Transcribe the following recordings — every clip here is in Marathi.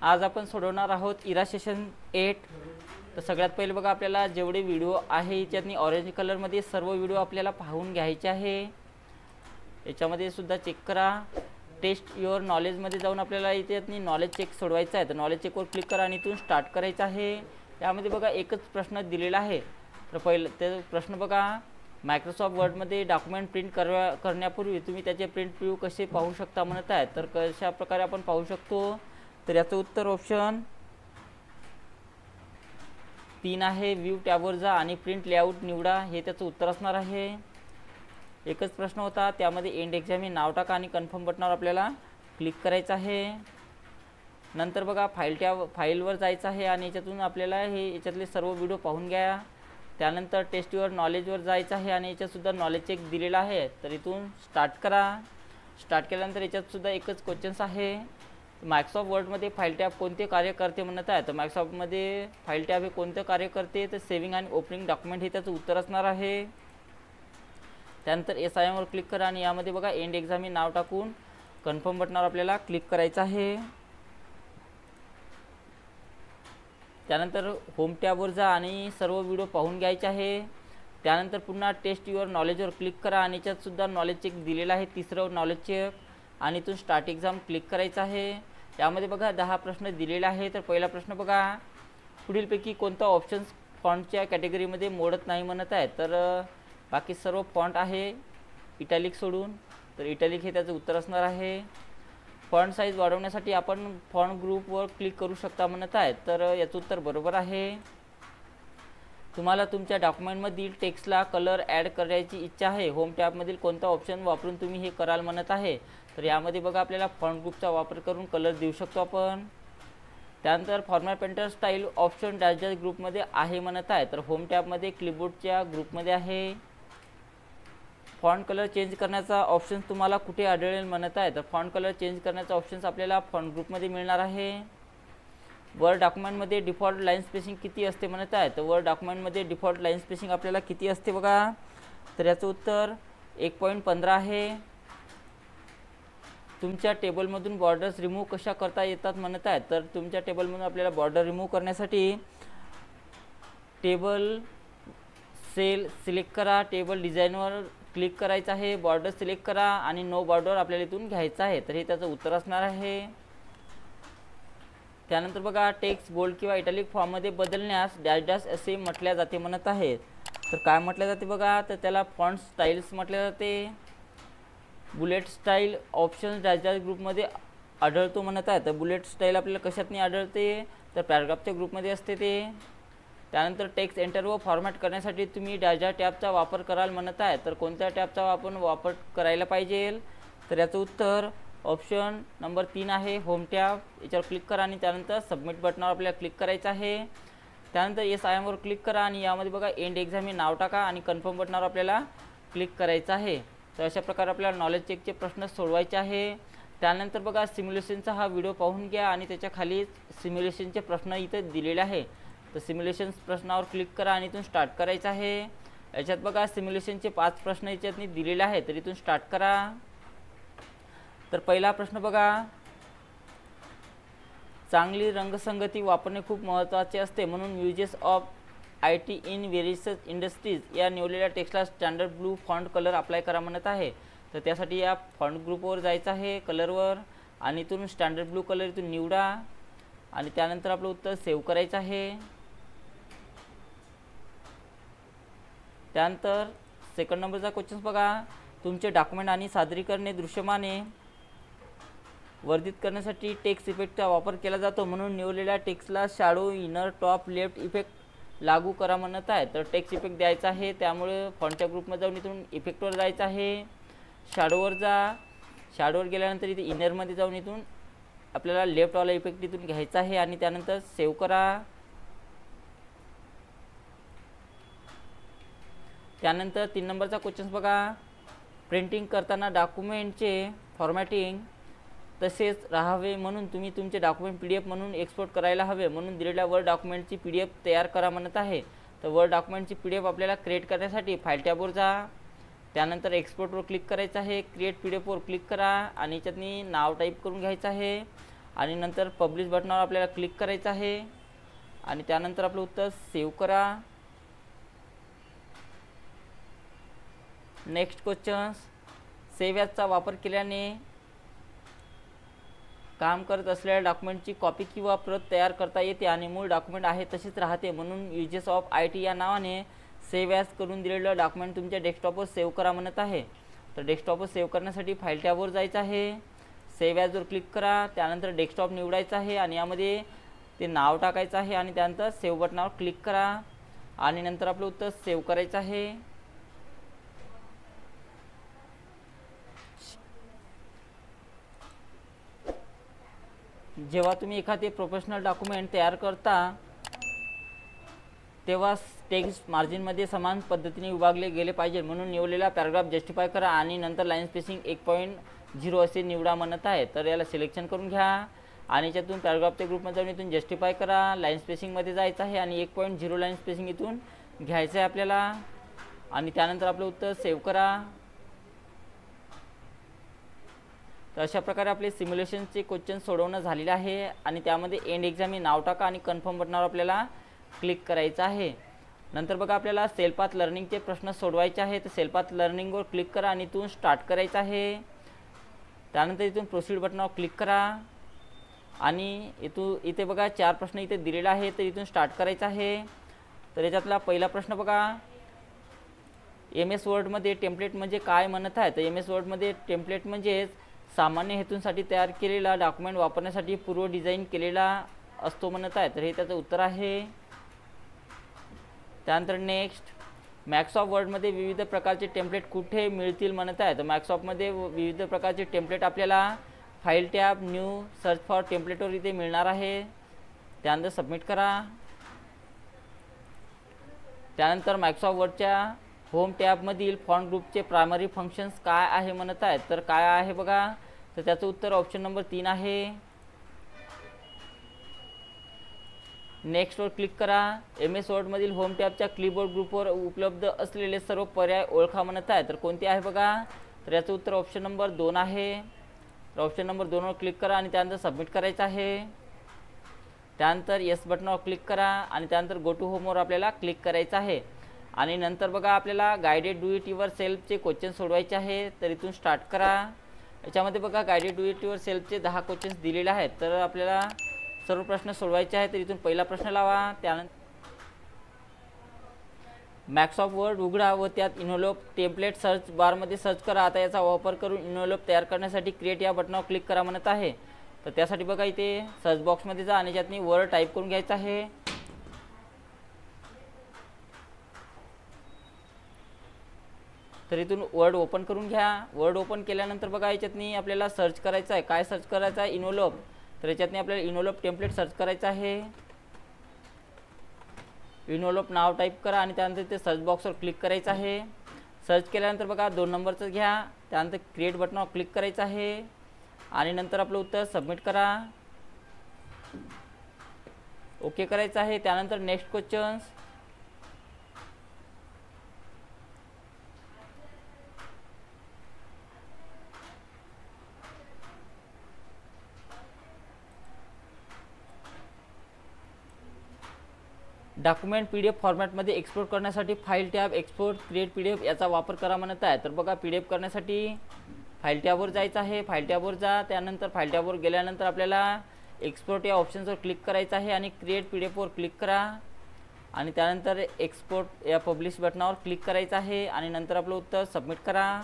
आज आपण सोडवणार आहोत इरा सेशन 8। तर सगळ्यात पहिले बघा आपल्याला जेवढे व्हिडिओ आहे याच्यातनी ऑरेंज कलरमध्ये सर्व व्हिडिओ आपल्याला पाहून घ्यायचे आहे। याच्यामध्ये सुद्धा चेक करा। टेस्ट युअर नॉलेजमध्ये जाऊन आपल्याला याच्यातनी नॉलेज चेक सोडवायचा आहे। तर नॉलेज चेकवर क्लिक करा आणि इथून स्टार्ट करायचं आहे। यामध्ये बघा एकच प्रश्न दिलेला आहे। तर पहिलं ते प्रश्न बघा, मायक्रोसॉफ्ट वर्डमध्ये डॉक्युमेंट प्रिंट करण्यापूर्वी तुम्ही त्याचे प्रिंट प्रिव्ह्यू कसे पाहू शकता म्हणत आहे। तर कशा प्रकारे आपण पाहू शकतो, तर याचं उत्तर ऑप्शन 3 आहे। व्ह्यू टॅबवर जा आणि प्रिंट लेआउट निवडा, हे त्याचं उत्तर असणार आहे। एकच प्रश्न होता, त्यामध्ये एंड एक्झाम हे नाव टाका आणि कन्फर्म बटनावर आपल्याला क्लिक करायचं आहे। नंतर बघा फाईलवर जायचं आहे आणि याच्यातून आपल्याला याच्यातले सर्व व्हिडिओ पाहून घ्या। त्यानंतर टेस्ट युअर नॉलेजवर जायचं आहे आणि याच्यातसुद्धा नॉलेज चेक दिलेला आहे। तर इथून स्टार्ट करा। स्टार्ट केल्यानंतर याच्यातसुद्धा एकच क्वेश्चन्स आहे, मायक्रोसॉफ्ट वर्डमध्ये फाईल टॅब कोणते कार्य करते म्हणत आहे। तर मायक्रोसॉफ्टमध्ये फाईल टॅब हे कोणतं कार्य करते, तर सेव्हिंग आणि ओपनिंग डॉक्युमेंट हे त्याचं उत्तर असणार आहे। त्यानंतर SIMवर क्लिक करा आणि यामध्ये बघा एंड एक्झाम हे नाव टाकून कन्फर्म बटनावर आपल्याला क्लिक करायचं आहे। त्यानंतर होम टॅबवर जा आणि सर्व व्हिडिओ पाहून घ्यायचे आहे। त्यानंतर पुन्हा टेस्ट युअर नॉलेजवर क्लिक करा आणि याच्यातसुद्धा नॉलेज चेक दिलेलं आहे, तिसरं नॉलेज चेक, आणि इथून स्टार्ट एक्झाम क्लिक करायचं आहे। यामध्ये बघा 10 प्रश्न दिलेले आहे। तर पहिला प्रश्न बघा, पुढीलपैकी कोणता ऑप्शन्स फॉन्टच्या कॅटेगरीमध्ये मोडत नाही म्हणत आहे। तर बाकी सर्व फॉन्ट आहे इटॅलिक सोडून, तर इटॅलिक हे त्याचं उत्तर असणार आहे। फॉन्ट साईज वाढवण्यासाठी आपण फॉन्ट ग्रुपवर क्लिक करू शकता म्हणत आहे, तर याचं उत्तर बरोबर आहे। तुम्हाला तुमच्या डॉक्युमेंटमधील टेक्स्टला कलर ॲड करायची इच्छा आहे, होम टॅबमधील कोणता ऑप्शन वापरून तुम्ही हे कराल म्हणत आहे। तर यामध्ये बघा आपल्याला फॉन्ट ग्रुपचा वापर करून कलर देऊ शकतो आपण। त्यानंतर फॉर्मॅट पेंटर स्टाईल ऑप्शन डॅशडॅश ग्रुपमध्ये आहे म्हणत आहे, तर होम टॅबमध्ये क्लिपबोर्डच्या ग्रुपमध्ये आहे। फॉन्ट कलर चेंज करण्याचा ऑप्शन तुम्हाला कुठे आढळेल म्हणत आहे। तर फॉन्ट कलर चेंज करण्याचा ऑप्शन्स आपल्याला फॉन्ट ग्रुपमध्ये मिळणार आहे। वर्ड डॉक्युमेंटमध्ये डिफॉल्ट लाईन स्पेसिंग किती असते म्हणत आहे। तर वर्ड डॉक्युमेंटमध्ये डिफॉल्ट लाईन स्पेसिंग आपल्याला किती असते बघा, तर याचं उत्तर 1.15 आहे। तुमच्या टेबलमधून बॉर्डर्स रिमूव्ह कशा करता येतात म्हणत आहे। तर तुमच्या टेबलमधून आपल्याला बॉर्डर रिमूव्ह करण्यासाठी टेबल सेल सिलेक्ट करा, टेबल डिझाईनवर क्लिक करायचं आहे, बॉर्डर सिलेक्ट करा आणि नो बॉर्डर आपल्याला इथून घ्यायचं आहे। तर हे त्याचं उत्तर असणार आहे। त्यानंतर बघा, टेक्स्ट बोल्ड किंवा इटॅलिक फॉर्ममध्ये बदलण्यास डॅश डॅश असे म्हटले जाते म्हणत आहे। तर काय म्हटले जाते बघा, तर त्याला फॉन्ट स्टाईल्स म्हटले जाते। Bullet style option dash dash ग्रुपमध्ये आढळतो म्हणत आहे। तर बुलेट स्टाईल आपल्याला कशातनी आढळते, तर पॅराग्राफच्या ग्रुपमध्ये असते ते। त्यानंतर टेक्स्ट एंटर व फॉर्मॅट करण्यासाठी तुम्ही डॅश डॅश टॅबचा वापर कराल म्हणत आहे। तर कोणत्या टॅबचा आपण वापर करायला पाहिजे, तर याचं उत्तर ऑप्शन नंबर 3 आहे, होम टॅब। याच्यावर क्लिक करा आणि त्यानंतर सबमिट बटनावर आपल्याला क्लिक करायचं आहे। त्यानंतर SIMवर क्लिक करा आणि यामध्ये बघा एंड एक्झाम हे नाव टाका आणि कन्फर्म बटनावर आपल्याला क्लिक करायचं आहे। तर अशा प्रकारे आपल्याला नॉलेज चेकचे प्रश्न सोडवायचे आहे। त्यानंतर बघा सिम्युलेशनचा हा व्हिडिओ पाहून घ्या आणि त्याच्या खाली सिम्युलेशनचे प्रश्न इथे दिलेले आहे। तर सिम्युलेशन प्रश्नावर क्लिक करा आणि इथून स्टार्ट करायचं आहे। याच्यात बघा सिम्युलेशनचे 5 प्रश्न याच्यातनी दिलेले आहे, तर इथून स्टार्ट करा। तर पहिला प्रश्न बघा, चांगली रंगसंगती वापरणे खूप महत्त्वाचे असते, म्हणून uses of IT in various industries या निवडलेल्या टेक्स्टला standard blue font colour apply करा म्हणत आहे। तर त्यासाठी या फॉन्ट ग्रुपवर जायचं आहे, कलरवर, आणि इथून स्टँडर्ड ब्लू कलर इथून निवडा आणि त्यानंतर आपलं उत्तर सेव्ह करायचं आहे। त्यानंतर सेकंड नंबरचा क्वेश्चन बघा, तुमचे डॉक्युमेंट आणि सादरीकरणे दृश्यमाने वर्धित करण्यासाठी टेक्स्ट इफेक्टचा वापर केला जातो, म्हणून निवडलेल्या टेक्स्टला shadow inner top left effect लागू करा म्हणत आहे। तर टेक्स्ट इफेक्ट द्यायचा आहे, त्यामुळे फॉन्टच्या ग्रुपमध्ये जाऊन इथून इफेक्टवर जायचं आहे, शॅडोवर जा। शॅडोवर गेल्यानंतर इथे इनरमध्ये जाऊन इथून आपल्याला लेफ्टवाला इफेक्ट इथून घ्यायचा आहे आणि त्यानंतर सेव्ह करा। त्यानंतर 3 नंबरचा क्वेश्चन बघा, प्रिंटिंग करताना डॉक्युमेंटचे फॉर्मॅटिंग तसेच राहावे म्हणून तुम्ही तुमचे डॉक्युमेंट PDF म्हणून एक्सपोर्ट करायला हवे, म्हणून दिलेल्या वर्ड डॉक्युमेंटची PDF तयार करा म्हणत आहे। तर वर्ड डॉक्युमेंटची PDF आपल्याला क्रिएट करण्यासाठी फाईल टॅबवर जा, त्यानंतर एक्सपोर्टवर क्लिक करायचं आहे, क्रिएट PDF वर क्लिक करा आणि याच्यातनी नाव टाईप करून घ्यायचं आहे आणि नंतर पब्लिश बटनावर आपल्याला क्लिक करायचं आहे आणि त्यानंतर आपलं उत्तर सेव्ह करा. Next questions. सेव्ह ॲजचा वापर केल्याने काम करत असलेल्या डॉक्युमेंटची कॉपी किंवा प्रत तयार करता येते आणि मूळ डॉक्युमेंट आहे तशीच राहते. म्हणून युजेस ऑफ IT या नावाने सेव्ह ॲज करून दिलेलं डॉक्युमेंट तुमच्या डेस्कटॉपवर सेव्ह करा म्हणत आहे. तर डेस्कटॉपवर सेव्ह करण्यासाठी फाईल टॅबवर जायचं आहे. सेव्ह ॲजवर क्लिक करा. त्यानंतर डेस्कटॉप निवडायचं आहे आणि यामध्ये ते नाव टाकायचं आहे आणि त्यानंतर सेव्ह बटनावर क्लिक करा आणि नंतर आपलं उत्तर सेव्ह करायचं आहे. जेव्हा तुम्ही एखादे प्रोफेशनल डॉक्युमेंट तयार करता तेव्हा टेक्स्ट मार्जिनमध्ये समान पद्धतीने विभागले गेले पाहिजे. म्हणून निवडलेला पॅराग्राफ जस्टिफाय करा आणि नंतर लाईन स्पेसिंग 1.0 असे निवडा म्हणत आहे. तर याला सिलेक्शन करून घ्या आणि याच्यातून पॅराग्राफच्या ग्रुपमध्ये जाऊन इथून जस्टिफाय करा. लाईन स्पेसिंगमध्ये जायचं आहे आणि 1.0 लाईन स्पेसिंग इथून घ्यायचं आहे आपल्याला आणि त्यानंतर आपलं उत्तर सेव्ह करा. तर अशा प्रकारे आपले सिम्युलेशनचे क्वेश्चन सोडवणं झालेले आहे आणि त्यामध्ये एंड एक्झाम हे नाव टाका आणि कन्फर्म बटनावर आपल्याला क्लिक करायचं आहे. नंतर बघा आपल्याला सेल्फ पाथ लर्निंगचे प्रश्न सोडवायचे आहेत. तर सेल्फ पाथ लर्निंगवर क्लिक करा आणि इथून स्टार्ट करायचं आहे. त्यानंतर इथून प्रोसीड बटनावर क्लिक करा आणि इथे बघा 4 प्रश्न इथे दिलेले आहेत. तर इथून स्टार्ट करायचं आहे. तर याच्यातला पहिला प्रश्न बघा, MS वर्डमध्ये टेम्पलेट म्हणजे काय म्हणत आहे. तर MS वर्डमध्ये टेम्पलेट म्हणजे सामान्य हेतूंसाठी तयार केलेला डॉक्युमेंट वापरण्यासाठी पूर्व डिझाईन केलेला असतो म्हणत आहे. तर हे त्याचं उत्तर आहे. त्यानंतर नेक्स्ट, मायक्रोसॉफ्ट वर्डमध्ये विविध प्रकारचे टेम्पलेट कुठे मिळतील म्हणत आहे. तर मायक्रोसॉफ्टमध्ये विविध प्रकारचे टेम्पलेट आपल्याला file tab, new, search for टेम्पलेटवर इथे मिळणार आहे. त्यानंतर सबमिट करा. त्यानंतर मायक्रोसॉफ्ट वर्डच्या होम टॅबमधील फॉन्ट ग्रुपचे प्रायमरी फंक्शन्स काय आहे म्हणत आहेत. तर काय आहे बघा, तर त्याचं उत्तर ऑप्शन नंबर 3 आहे. नेक्स्टवर क्लिक करा. MS वर्डमधील होम टॅबच्या क्लिपबोर्ड ग्रुपवर उपलब्ध असलेले सर्व पर्याय ओळखा म्हणत आहे. तर कोणते आहे बघा, तर याचं उत्तर ऑप्शन नंबर 2 आहे. तर ऑप्शन नंबर 2वर क्लिक करा आणि त्यानंतर सबमिट करायचं आहे. त्यानंतर येस बटनावर क्लिक करा आणि त्यानंतर गो टू होमवर आपल्याला क्लिक करायचं आहे. आणि नंतर बघा आपल्याला गायडेड डू इट युअर सेल्फचे क्वेश्चन सोडवायचे आहे. तर इथून स्टार्ट करा. याच्यामध्ये बघा गायडेड डू इट युअर सेल्फचे 10 क्वेश्चन्स दिलेले आहेत. तर आपल्याला सर्व प्रश्न सोडवायचे आहेत. तर इथून पहिला प्रश्न लावा. त्यानंतर मायक्रोसॉफ्ट वर्ड उघडा व त्यात इन्व्हॉल्व टेम्पलेट सर्च बारमध्ये सर्च करा. आता याचा वापर करून इन्व्हॉल्व तयार करण्यासाठी क्रिएट या बटनावर क्लिक करा म्हणत आहे. तर त्यासाठी बघा इथे सर्च बॉक्समध्ये जा आणि याच्यातनी वर्ड टाईप करून घ्यायचं आहे. तर इथून वर्ड ओपन करून घ्या. वर्ड ओपन केल्यानंतर बघा याच्यातनी आपल्याला सर्च करायचं आहे. काय सर्च करायचं आहे, इन्व्हॉल्व. तर याच्यातनी आपल्याला इन्व्हॉल्व टेम्पलेट सर्च करायचं आहे. इन्व्हॉल्व नाव टाईप करा आणि त्यानंतर ते सर्च बॉक्सवर क्लिक करायचं आहे. सर्च केल्यानंतर बघा 2 नंबरचं घ्या. त्यानंतर क्रिएट बटनावर क्लिक करायचं आहे आणि नंतर आपलं उत्तर सबमिट करा. ओके करायचं आहे. त्यानंतर नेक्स्ट क्वेश्चन्स. डॉक्युमेंट PDF फॉर्मॅटमध्ये एक्सपोर्ट करण्यासाठी file tab, export, create PDF याचा वापर करा म्हणत आहे. तर बघा PDF करण्यासाठी फाईल टॅबवर जायचं आहे. फाईल टॅबवर जा. त्यानंतर फाईल टॅबवर गेल्यानंतर आपल्याला एक्सपोर्ट या ऑप्शन्सवर क्लिक करायचं आहे आणि क्रिएट PDFवर क्लिक करा आणि त्यानंतर एक्सपोर्ट या पब्लिश बटनावर क्लिक करायचं आहे आणि नंतर आपलं उत्तर सबमिट करा.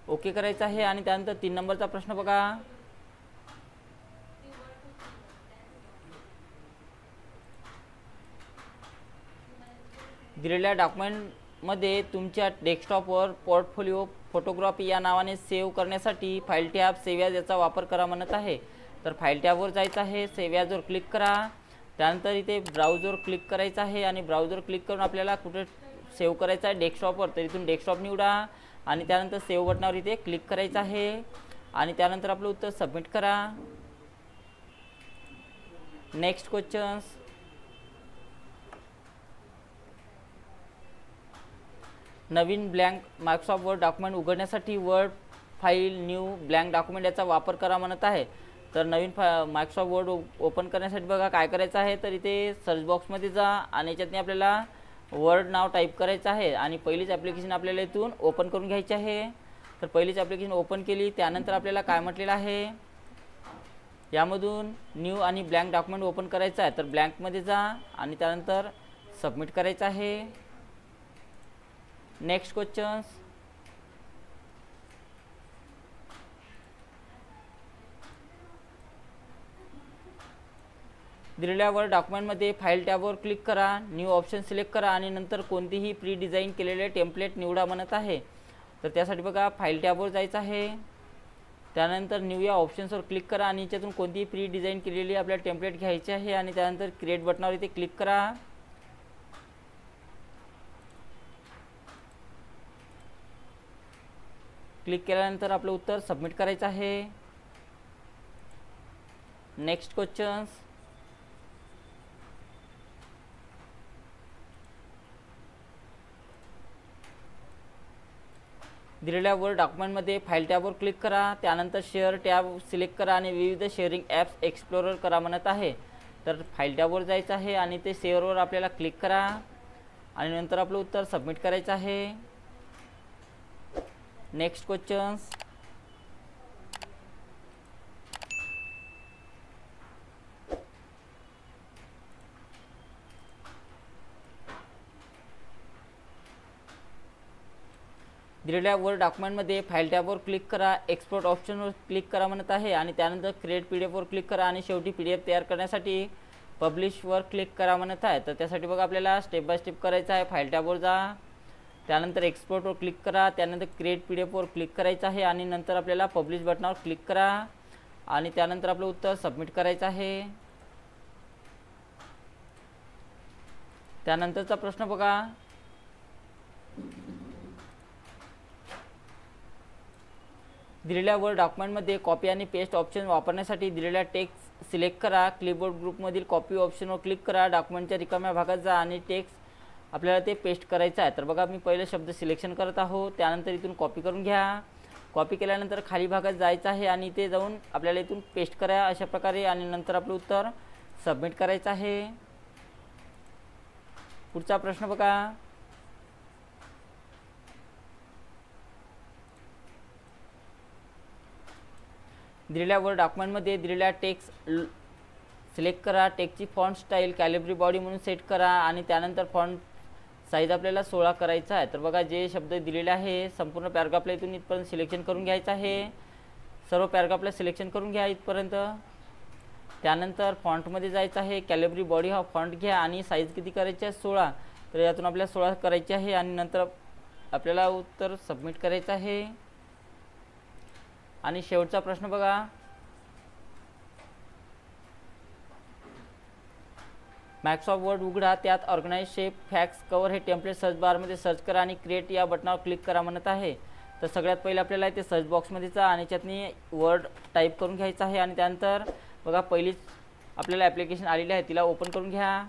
ओके करायचं आहे आणि त्यानंतर 3 नंबरचा प्रश्न बघा. दिलेल्या डॉक्युमेंटमध्ये तुमच्या डेस्कटॉपवर पोर्टफोलिओ फोटोग्राफी या नावाने सेव्ह करण्यासाठी फाईल टॅब, सेव्ह ॲज याचा वापर करा म्हणत आहे. तर फाईल टॅबवर जायचं आहे. सेव्ह ॲजवर क्लिक करा. त्यानंतर इथे ब्राउजवर क्लिक करायचं आहे आणि ब्राउजवर क्लिक करून आपल्याला कुठे सेव्ह करायचं आहे, डेस्कटॉपवर. तर इथून डेस्कटॉप निवडा आणि त्यानंतर सेव्ह बटनावर इथे क्लिक करायचं आहे आणि त्यानंतर आपलं उत्तर सबमिट करा. Next questions. नवीन ब्लँक मायक्रोसॉफ्ट वर्ड डॉक्युमेंट उघडण्यासाठी Word file new blank document याचा वापर करा म्हणत आहे. तर नवीन मायक्रोसॉफ्ट वर्ड ओपन करण्यासाठी बघा काय करायचं आहे, तर इथे सर्च बॉक्समध्ये जा आणि याच्यातनी आपल्याला वर्ड नाव टाईप करायचं आहे आणि पहिलीच ॲप्लिकेशन आपल्याला इथून ओपन करून घ्यायची आहे. तर पहिलीच ॲप्लिकेशन ओपन केली. त्यानंतर आपल्याला काय म्हटलेलं आहे, यामधून न्यू आणि ब्लँक डॉक्युमेंट ओपन करायचं आहे. तर ब्लँकमध्ये जा आणि त्यानंतर सबमिट करायचं आहे. Next questions. दिलेल्या वर्ड डॉक्युमेंटमध्ये फाईल टॅबवर क्लिक करा, न्यू ऑप्शन सिलेक्ट करा आणि नंतर कोणतीही प्री डिझाईन केलेले टेम्पलेट निवडा म्हणत आहे. तर त्यासाठी बघा फाईल टॅबवर जायचं आहे. त्यानंतर न्यू या ऑप्शन्सवर क्लिक करा आणि याच्यातून कोणतीही प्री डिझाईन केलेली आपल्याला टेम्पलेट घ्यायची आहे आणि त्यानंतर क्रिएट बटनावर इथे क्लिक करा. क्लिक केल्यानंतर आपलं उत्तर सबमिट करायचं आहे. Next questions. दिलेल्या वर्ड डॉक्युमेंटमध्ये फाईल टॅबवर क्लिक करा. त्यानंतर शेअर टॅब सिलेक्ट करा आणि विविध शेअरिंग ॲप्स एक्सप्लोरर करा म्हणत आहे. तर फाईल टॅबवर जायचं आहे आणि ते शेअरवर आपल्याला क्लिक करा आणि नंतर आपलं उत्तर सबमिट करायचं आहे. Next questions. दिलेल्या वर्ड डॉक्युमेंटमध्ये फाईल टॅबवर क्लिक करा, एक्सपोर्ट ऑप्शनवर क्लिक करा म्हणत आहे आणि त्यानंतर क्रिएट PDF वर क्लिक करा आणि शेवटी PDF तयार करण्यासाठी पब्लिशवर क्लिक करा म्हणत आहे. तर त्यासाठी बघा आपल्याला स्टेप बाय स्टेप करायचं आहे. फाईल टॅबवर जा, त्यानंतर एक्सपोर्टवर क्लिक करा, त्यानंतर क्रिएट PDF वर क्लिक करायचं आहे आणि नंतर आपल्याला पब्लिश बटनावर क्लिक करा आणि त्यानंतर आपलं उत्तर सबमिट करायचं आहे. त्यानंतरचा प्रश्न बघा. दिलेल्या वर्ड डॉक्युमेंटमध्ये कॉपी आणि पेस्ट ऑप्शन वापरण्यासाठी दिलेल्या टेक्स्ट सिलेक्ट करा. क्लिपबोर्ड ग्रुपमधील कॉपी ऑप्शनवर क्लिक करा. डॉक्युमेंटच्या रिकाम्या भागात जा आणि टेक्स्ट आपल्याला ते पेस्ट करायचं आहे. तर बघा मी पहिले शब्द सिलेक्शन करत आहोत. त्यानंतर इथून कॉपी करून घ्या. कॉपी केल्यानंतर खाली भागात जायचं आहे आणि इथे जाऊन आपल्याला इथून पेस्ट करा अशा प्रकारे आणि नंतर आपलं उत्तर सबमिट करायचं आहे. पुढचा प्रश्न बघा. दिलेल्या वर्ड डॉक्युमेंटमध्ये दिलेल्या टेक्स्ट सिलेक्ट करा. टेक्स्टची फॉन्ट स्टाईल कॅलिब्री बॉडी म्हणून सेट करा आणि त्यानंतर फॉन्ट साईज आपल्याला 16 करायचा आहे. तर बघा जे शब्द दिलेले आहे संपूर्ण पॅराग्राफला इथून इथपर्यंत सिलेक्शन करून घ्यायचं आहे. सर्व पॅराग्राफला सिलेक्शन करून घ्या इथपर्यंत. त्यानंतर फॉन्टमध्ये जायचं आहे. कॅलिब्री बॉडी हा फॉन्ट घ्या आणि साईज किती करायची आहे 16. तर यातून आपल्याला 16 करायची आहे आणि नंतर आपल्याला उत्तर सबमिट करायचं आहे. आणि शेवटचा प्रश्न बघा. मायक्रोसॉफ्ट वर्ड उघडा, त्यात ऑर्गनाइज शेप फॅक्स कवर हे टेम्पलेट सर्च बारमध्ये सर्च करा आणि क्रिएट या बटनावर क्लिक करा म्हणत आहे. तर सगळ्यात पहिले आपल्याला इथे सर्च बॉक्समध्ये जा आणि त्यातनी वर्ड टाईप करून घ्यायचं आहे आणि त्यानंतर बघा पहिलीच आपल्याला ॲप्लिकेशन आलेली आहे तिला ओपन करून घ्या.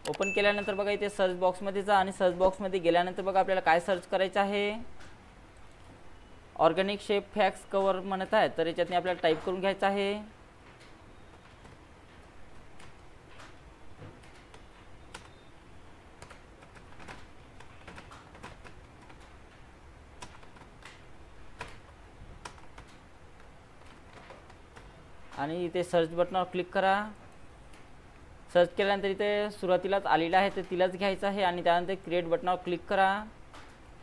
ओपन केल्यानंतर बघा इथे सर्च बॉक्समध्ये जा आणि सर्च बॉक्समध्ये गेल्यानंतर बघा आपल्याला काय सर्च करायचं आहे. ऑर्गॅनिक शेप फॅक्स कवर म्हणत आहे. तर याच्यातनी आपल्याला टाईप करून घ्यायचं आहे. आणि इथे सर्च बटनावर क्लिक करा. सर्च केल्यानंतर इथे सुरुवातीलाच आलेलं आहे तर तिलाच घ्यायचं आहे आणि त्यानंतर क्रिएट बटनावर क्लिक करा.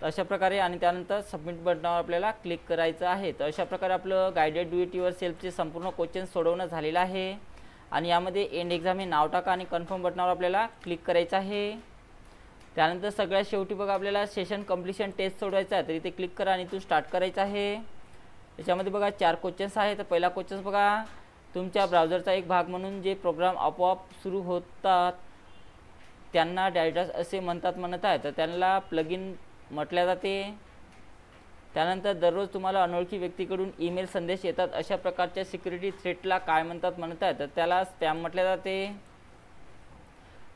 तर अशा प्रकारे आणि त्यानंतर सबमिट बटनावर आपल्याला क्लिक करायचं आहे. तर अशा प्रकारे आपलं गायडेड डू इट युअर सेल्फचे संपूर्ण क्वेश्चन सोडवणं झालेलं आहे. आणि यामध्ये एंड एक्झाम हे नाव टाका आणि कन्फर्म बटनावर आपल्याला क्लिक करायचं आहे. त्यानंतर सगळ्यात शेवटी बघा आपल्याला सेशन कम्प्लिशन टेस्ट सोडवायचा आहे. तर इथे क्लिक करा आणि इथून स्टार्ट करायचं आहे. याच्यामध्ये बघा 4 क्वेश्चन्स आहेत. तर पहिला क्वेश्चन बघा. तुमच्या ब्राउझरचा एक भाग म्हणून जे प्रोग्राम आपोआप सुरू होतात त्यांना डायडास असे म्हणत आहे. तर त्यांना प्लगइन म्हटले जाते. त्यानंतर दररोज तुम्हाला अनोळखी व्यक्तीकडून ईमेल संदेश येतात अशा प्रकारच्या सिक्युरिटी थ्रेटला काय म्हणत आहे. तर त्याला स्पॅम म्हटले जाते.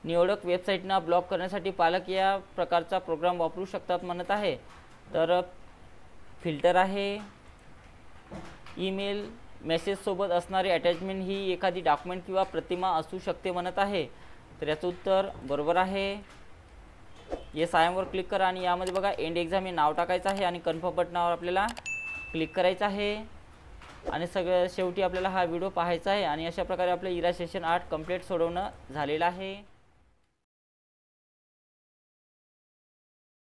निवडक वेबसाईटना ब्लॉक करण्यासाठी पालक या प्रकारचा प्रोग्राम वापरू शकतात म्हणत आहे। तर फिल्टर आहे, ईमेल मेसेज सोबत असणारी अटॅचमेंट ही एखादी डॉक्युमेंट किंवा प्रतिमा असू शकते म्हणत आहे। तर याचं उत्तर बरोबर आहे। येस आय एमवर क्लिक करा आणि यामध्ये बघा एंड एक्झाम हे नाव टाकायचं आहे आणि कन्फर्म बटनावर आपल्याला क्लिक करायचं आहे आणि सगळं शेवटी आपल्याला हा व्हिडिओ पाहायचा आहे। आणि अशा प्रकारे आपलं इरा सेशन 8 कंप्लीट सोडवणं झालेलं आहे।